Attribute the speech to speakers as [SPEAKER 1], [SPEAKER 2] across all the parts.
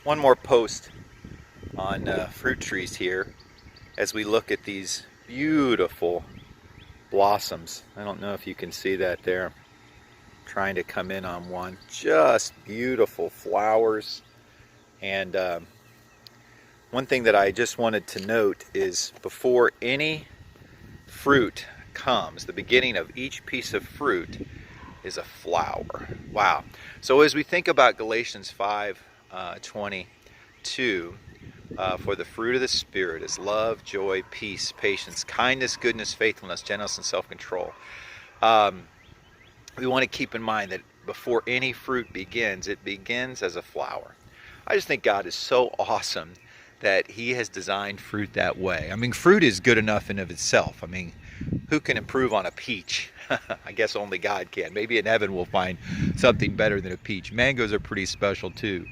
[SPEAKER 1] One more post on fruit trees here as we look at these beautiful blossoms. I don't know if you can see that there. I'm trying to come in on one. Just beautiful flowers. And one thing that I just wanted to note is before any fruit comes, the beginning of each piece of fruit is a flower. Wow. So as we think about Galatians 5:22, for the fruit of the Spirit is love, joy, peace, patience, kindness, goodness, faithfulness, gentleness, and self-control. We want to keep in mind that before any fruit begins, it begins as a flower. I just think God is so awesome that He has designed fruit that way. I mean, fruit is good enough in of itself. I mean, who can improve on a peach? I guess only God can. Maybe in heaven we'll find something better than a peach. Mangoes are pretty special too.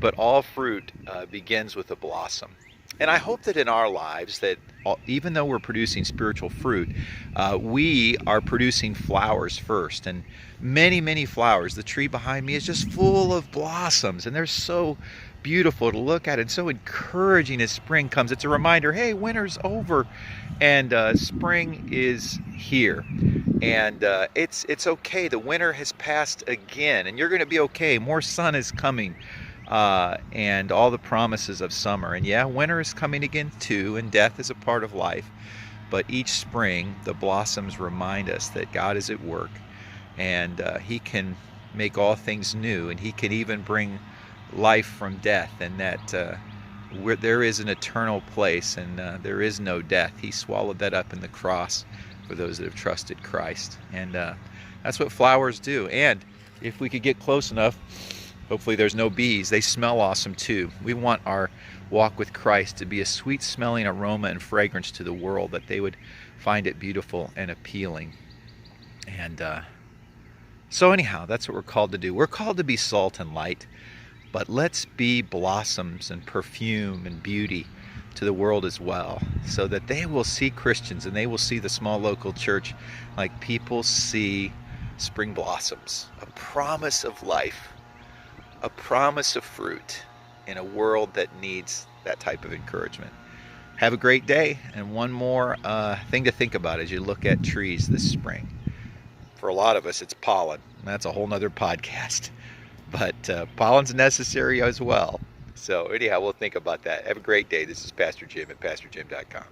[SPEAKER 1] But all fruit begins with a blossom. And I hope that in our lives that even though we're producing spiritual fruit, we are producing flowers first. And many, many flowers. The tree behind me is just full of blossoms. And they're so beautiful to look at and so encouraging as spring comes. It's a reminder, hey, winter's over and spring is here. And it's okay. The winter has passed again. And you're going to be okay. More sun is coming. And all the promises of summer. And yeah, winter is coming again too, and death is a part of life. But each spring, the blossoms remind us that God is at work, and He can make all things new, and He can even bring life from death, and that where there is an eternal place, and there is no death. He swallowed that up in the cross for those that have trusted Christ. And that's what flowers do. And if we could get close enough, hopefully there's no bees. They smell awesome too. We want our walk with Christ to be a sweet smelling aroma and fragrance to the world, that they would find it beautiful and appealing. And so anyhow, that's what we're called to do. We're called to be salt and light, but let's be blossoms and perfume and beauty to the world as well, so that they will see Christians and they will see the small local church like people see spring blossoms, a promise of life, a promise of fruit in a world that needs that type of encouragement. Have a great day. And one more thing to think about as you look at trees this spring. For a lot of us, it's pollen. That's a whole nother podcast. But pollen's necessary as well. So anyhow, we'll think about that. Have a great day. This is Pastor Jim at PastorJim.com.